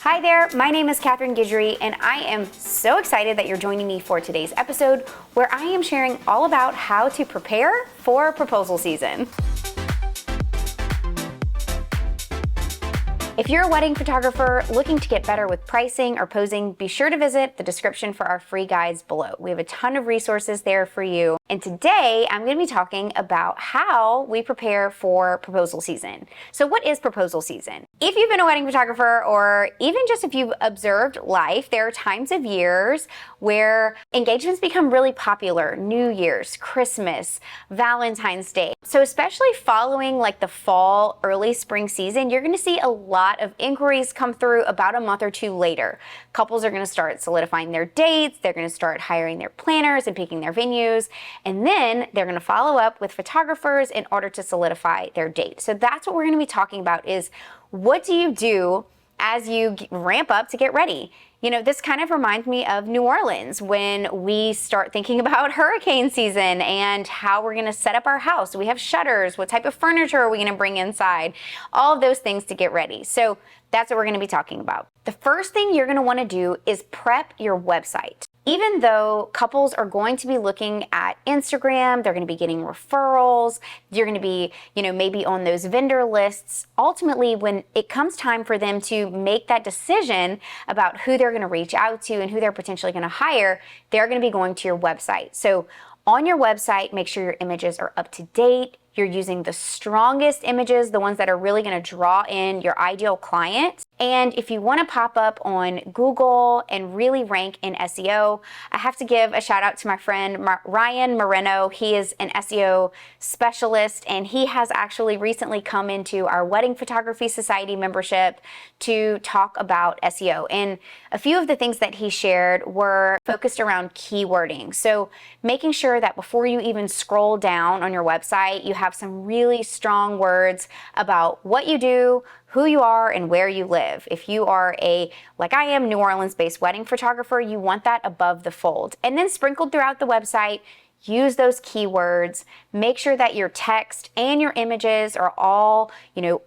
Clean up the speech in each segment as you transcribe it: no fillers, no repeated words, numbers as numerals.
Hi there, my name is Guidry, and I am so excited that you're joining me for today's episode where I am sharing all about how to prepare for proposal season. If you're a wedding photographer looking to get better with pricing or posing, be sure to visit the description for our free guides below. We have a ton of resources there for you. And today I'm going to be talking about how we prepare for proposal season. So what is proposal season? If you've been a wedding photographer, or even just if you've observed life, there are times of years where engagements become really popular. New Year's, Christmas, Valentine's Day. So especially following like the fall, early spring season, you're going to see a lot of inquiries come through about a month or two later. Couples are going to start solidifying their dates, they're going to start hiring their planners and picking their venues, and then they're going to follow up with photographers in order to solidify their date. So that's what we're going to be talking about, is what do you do as you ramp up to get ready? You know, this kind of reminds me of New Orleans when we start thinking about hurricane season and how we're going to set up our house. Do we have shutters? What type of furniture are we going to bring inside? All of those things to get ready. So that's what we're going to be talking about. The first thing you're going to want to do is prep your website. Even though couples are going to be looking at Instagram, they're going to be getting referrals, you're going to be, maybe on those vendor lists. Ultimately, when it comes time for them to make that decision about who they're going to reach out to and who they're potentially going to hire, they're going to be going to your website. So on your website, make sure your images are up to date. You're using the strongest images, the ones that are really going to draw in your ideal client. And if you want to pop up on Google and really rank in SEO, I have to give a shout out to my friend Ryan Moreno. He is an SEO specialist, and he has actually recently come into our Wedding Photography Society membership to talk about SEO. And a few of the things that he shared were focused around keywording. So making sure that before you even scroll down on your website, you have some really strong words about what you do, who you are, and where you live. If you are like I am, New Orleans-based wedding photographer, you want that above the fold. And then sprinkled throughout the website, use those keywords. Make sure that your text and your images are all,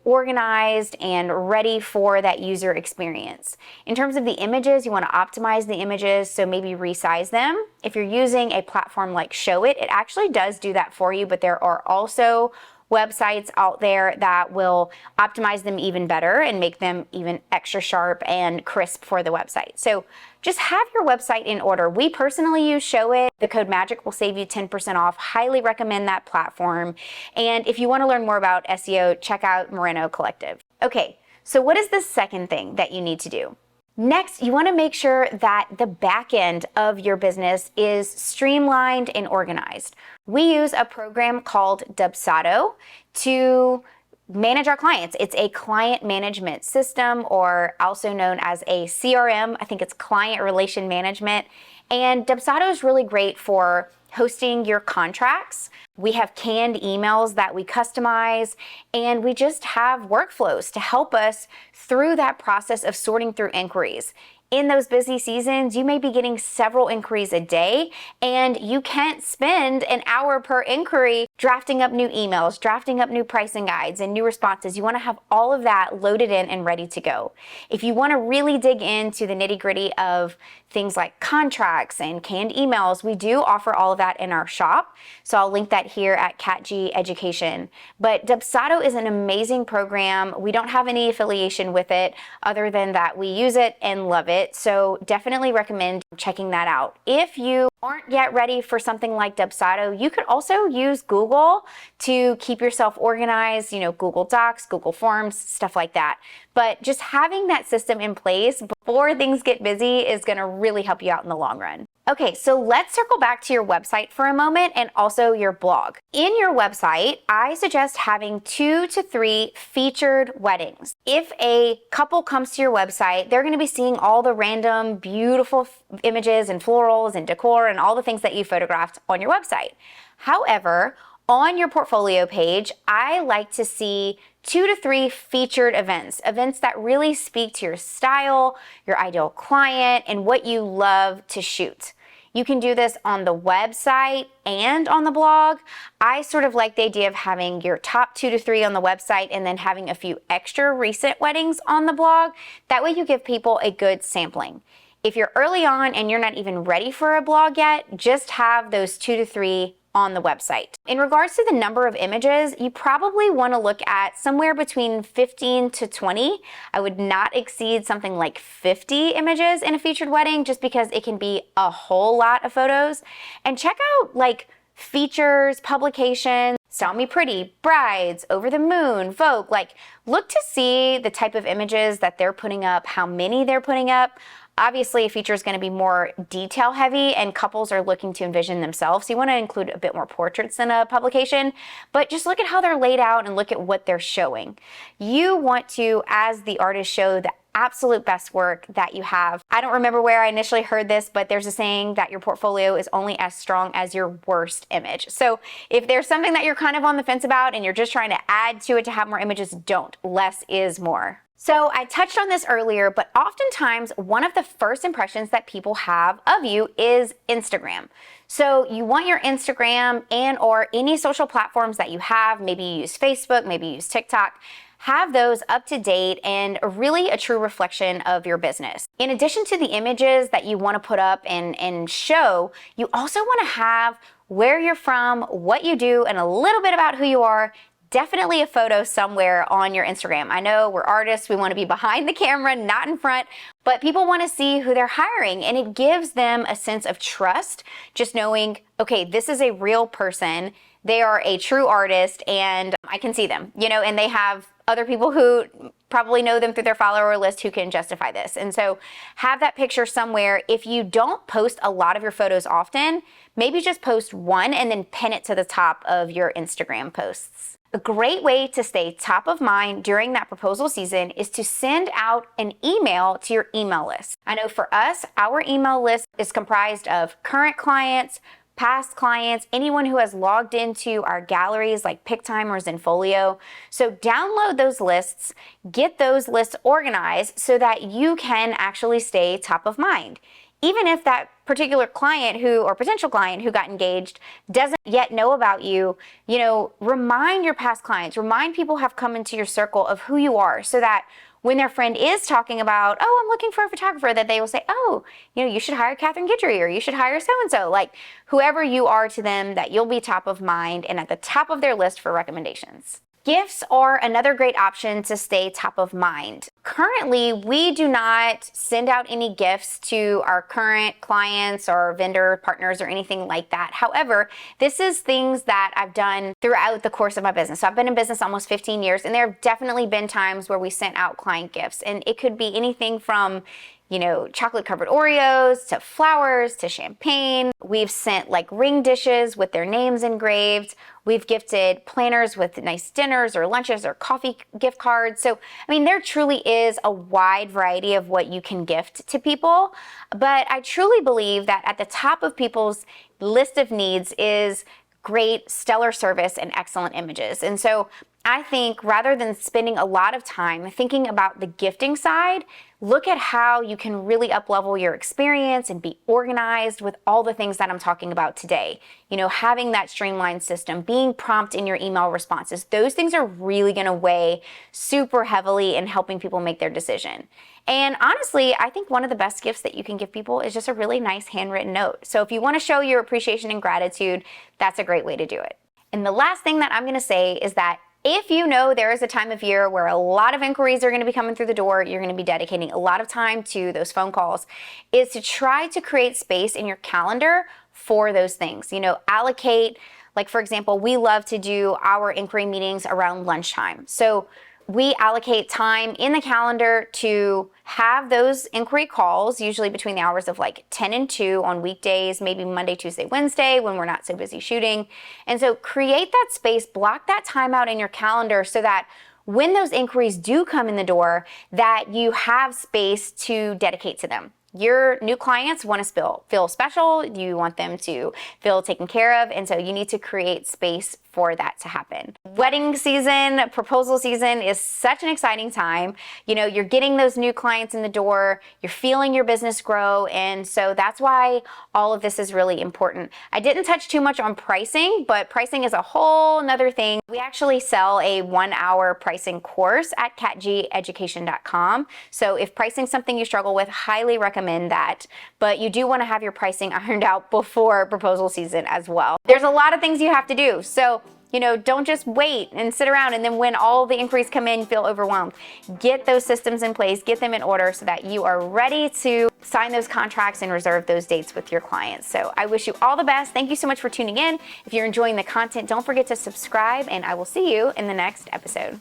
organized and ready for that user experience. In terms of the images, you want to optimize the images, so maybe resize them. If you're using a platform like Showit, it actually does do that for you, but there are also websites out there that will optimize them even better and make them even extra sharp and crisp for the website. So just have your website in order. We personally use Showit. The code MAGIC will save you 10% off. Highly recommend that platform. And if you want to learn more about SEO, check out Moreno Collective. Okay, so what is the second thing that you need to do? Next, you want to make sure that the back end of your business is streamlined and organized. We use a program called Dubsado to manage our clients. It's a client management system, or also known as a CRM. I think it's client relation management. And Dubsado is really great for hosting your contracts. We have canned emails that we customize, and we just have workflows to help us through that process of sorting through inquiries. In those busy seasons, you may be getting several inquiries a day, and you can't spend an hour per inquiry drafting up new emails, drafting up new pricing guides and new responses. You want to have all of that loaded in and ready to go. If you want to really dig into the nitty-gritty of things like contracts and canned emails, we do offer all of that in our shop. So I'll link that here at CatG Education. But Dubsado is an amazing program. We don't have any affiliation with it other than that we use it and love it. So definitely recommend checking that out. If you aren't yet ready for something like Dubsado, you could also use Google to keep yourself organized, Google Docs, Google Forms, stuff like that. But just having that system in place before things get busy is going to really help you out in the long run. Okay, so let's circle back to your website for a moment, and also your blog. In your website, I suggest having 2 to 3 featured weddings. If a couple comes to your website, they're going to be seeing all the random beautiful images and florals and decor and all the things that you photographed on your website. However, on your portfolio page, I like to see 2 to 3 featured events that really speak to your style, your ideal client, and what you love to shoot. You can do this on the website and on the blog. I sort of like the idea of having your top 2 to 3 on the website and then having a few extra recent weddings on the blog. That way you give people a good sampling. If you're early on and you're not even ready for a blog yet, just have those 2 to 3 on the website. In regards to the number of images, you probably want to look at somewhere between 15 to 20. I would not exceed something like 50 images in a featured wedding just because it can be a whole lot of photos. And check out like features, publications, Sell Me Pretty, Brides, Over the Moon, Vogue. Like, look to see the type of images that they're putting up, how many they're putting up. Obviously, a feature is going to be more detail heavy and couples are looking to envision themselves. So you want to include a bit more portraits in a publication, but just look at how they're laid out and look at what they're showing. You want to, as the artist, show the absolute best work that you have. I don't remember where I initially heard this, but there's a saying that your portfolio is only as strong as your worst image. So if there's something that you're kind of on the fence about and you're just trying to add to it to have more images, don't. Less is more. So I touched on this earlier, but oftentimes one of the first impressions that people have of you is Instagram. So you want your Instagram and or any social platforms that you have, maybe you use Facebook, maybe you use TikTok, have those up to date and really a true reflection of your business. In addition to the images that you want to put up and show, you also want to have where you're from, what you do, and a little bit about who you are. Definitely a photo somewhere on your Instagram. I know we're artists, we want to be behind the camera, not in front, but people want to see who they're hiring, and it gives them a sense of trust, just knowing, okay, this is a real person, they are a true artist, and I can see them, and they have other people who probably know them through their follower list who can justify this. And so have that picture somewhere. If you don't post a lot of your photos often, maybe just post one and then pin it to the top of your Instagram posts. A great way to stay top of mind during that proposal season is to send out an email to your email list. I know for us, our email list is comprised of current clients, past clients, anyone who has logged into our galleries like PicTime or Zenfolio. So download those lists, get those lists organized so that you can actually stay top of mind. Even if that particular client or potential client who got engaged doesn't yet know about you, remind your past clients, remind people who have come into your circle of who you are so that when their friend is talking about, oh, I'm looking for a photographer, that they will say, oh, you should hire Catherine Guidry or you should hire so-and-so. Like whoever you are to them, that you'll be top of mind and at the top of their list for recommendations. Gifts are another great option to stay top of mind. Currently, we do not send out any gifts to our current clients or vendor partners or anything like that. However, this is things that I've done throughout the course of my business. So I've been in business almost 15 years, and there have definitely been times where we sent out client gifts. And it could be anything from chocolate covered Oreos to flowers to champagne. We've sent like ring dishes with their names engraved. We've gifted planners with nice dinners or lunches or coffee gift cards. So, there truly is a wide variety of what you can gift to people. But I truly believe that at the top of people's list of needs is great, stellar service and excellent images. And so I think rather than spending a lot of time thinking about the gifting side, look at how you can really up-level your experience and be organized with all the things that I'm talking about today. Having that streamlined system, being prompt in your email responses, those things are really going to weigh super heavily in helping people make their decision. And honestly, I think one of the best gifts that you can give people is just a really nice handwritten note. So if you want to show your appreciation and gratitude, that's a great way to do it. And the last thing that I'm going to say is that if there is a time of year where a lot of inquiries are going to be coming through the door, you're going to be dedicating a lot of time to those phone calls, is to try to create space in your calendar for those things. Allocate, like for example, we love to do our inquiry meetings around lunchtime. So we allocate time in the calendar to have those inquiry calls, usually between the hours of like 10 and 2 on weekdays, maybe Monday, Tuesday, Wednesday when we're not so busy shooting. And so create that space, block that time out in your calendar so that when those inquiries do come in the door, that you have space to dedicate to them. your new clients want to feel special. You want them to feel taken care of. And so you need to create space for that to happen. Wedding season, proposal season is such an exciting time. You know, you're getting those new clients in the door, you're feeling your business grow. And so that's why all of this is really important. I didn't touch too much on pricing, but pricing is a whole nother thing. We actually sell a 1-hour pricing course at catgeducation.com. So if pricing is something you struggle with, highly recommend that. But you do want to have your pricing ironed out before proposal season as well. There's a lot of things you have to do. So, you know, don't just wait and sit around and then when all the inquiries come in, you feel overwhelmed. Get those systems in place, get them in order so that you are ready to sign those contracts and reserve those dates with your clients. So I wish you all the best. Thank you so much for tuning in. If you're enjoying the content, don't forget to subscribe, and I will see you in the next episode.